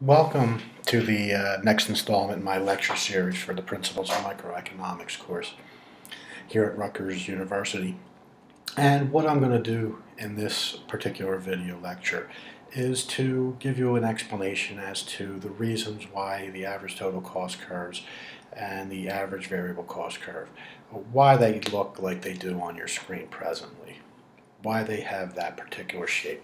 Welcome to the next installment in my lecture series for the Principles of Microeconomics course here at Rutgers University. And what I'm going to do in this particular video lecture is to give you an explanation as to the reasons why the average total cost curves and the average variable cost curve, why they look like they do on your screen presently, why they have that particular shape.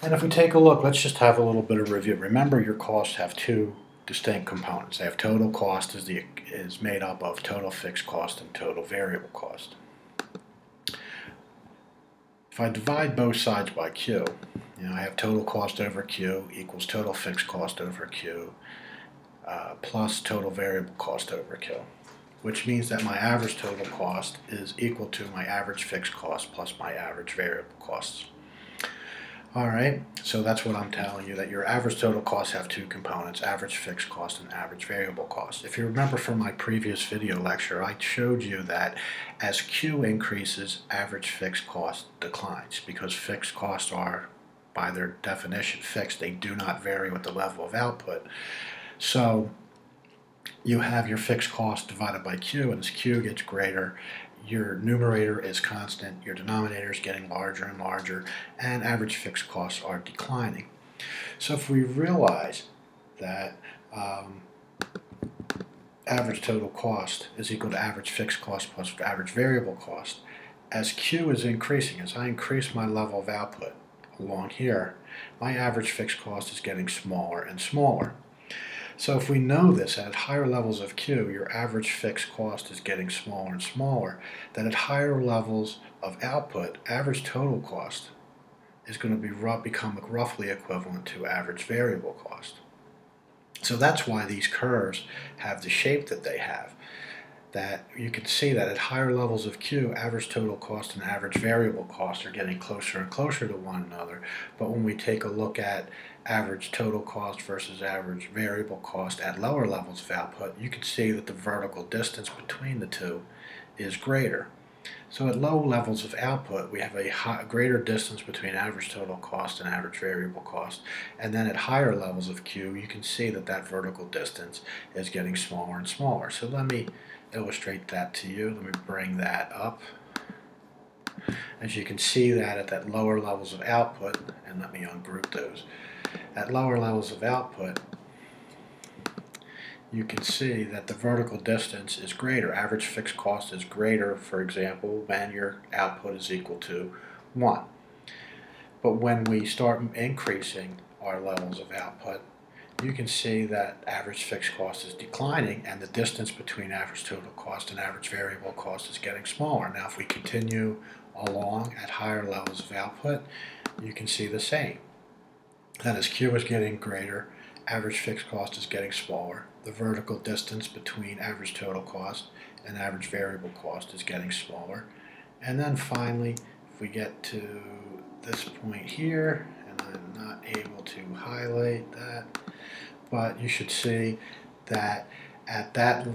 And if we take a look, let's just have a little bit of review. Remember, your costs have two distinct components. They have total cost is made up of total fixed cost and total variable cost. If I divide both sides by Q, I have total cost over Q equals total fixed cost over Q plus total variable cost over Q, which means that my average total cost is equal to my average fixed cost plus my average variable costs. Alright, so that's what I'm telling you, that your average total costs have two components, average fixed cost and average variable cost. If you remember from my previous video lecture, I showed you that as Q increases, average fixed cost declines, because fixed costs are, by their definition, fixed. They do not vary with the level of output. So you have your fixed cost divided by Q, and as Q gets greater, your numerator is constant, your denominator is getting larger and larger, and average fixed costs are declining. So if we realize that average total cost is equal to average fixed cost plus average variable cost, as Q is increasing, as I increase my level of output along here, my average fixed cost is getting smaller and smaller. So if we know this, at higher levels of Q, your average fixed cost is getting smaller and smaller, then at higher levels of output, average total cost is going to become roughly equivalent to average variable cost. So that's why these curves have the shape that they have. That you can see that at higher levels of Q, average total cost and average variable cost are getting closer and closer to one another. But when we take a look at average total cost versus average variable cost at lower levels of output, you can see that the vertical distance between the two is greater. So at low levels of output, we have a greater distance between average total cost and average variable cost. And then at higher levels of Q, you can see that that vertical distance is getting smaller and smaller. So let me illustrate that to you. Let me bring that up. As you can see that at that lower levels of output, and let me ungroup those. At lower levels of output, you can see that the vertical distance is greater. Average fixed cost is greater, for example, when your output is equal to 1. But when we start increasing our levels of output, you can see that average fixed cost is declining and the distance between average total cost and average variable cost is getting smaller. Now if we continue along at higher levels of output, you can see the same. That as Q is getting greater, average fixed cost is getting smaller. The vertical distance between average total cost and average variable cost is getting smaller. And then finally, if we get to this point here, and I'm not able to highlight that, but you should see that at that,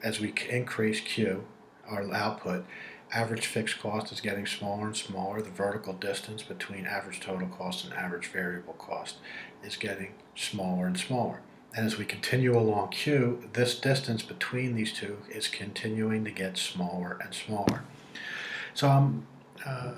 as we increase Q, our output, average fixed cost is getting smaller and smaller. The vertical distance between average total cost and average variable cost is getting smaller and smaller. And as we continue along Q, this distance between these two is continuing to get smaller and smaller. So I'm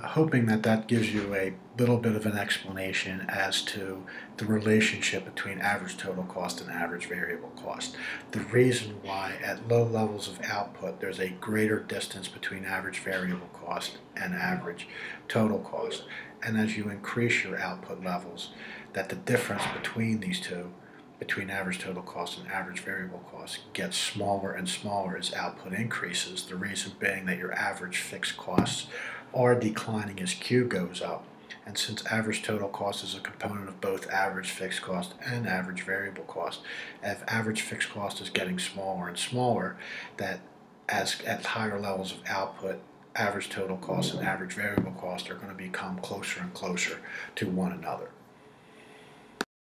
hoping that that gives you a little bit of an explanation as to the relationship between average total cost and average variable cost. The reason why at low levels of output there's a greater distance between average variable cost and average total cost. And as you increase your output levels, that the difference between these two, between average total cost and average variable cost, gets smaller and smaller as output increases. The reason being that your average fixed costs are declining as Q goes up. And since average total cost is a component of both average fixed cost and average variable cost, if average fixed cost is getting smaller and smaller, that as at higher levels of output, average total cost and average variable cost are going to become closer and closer to one another.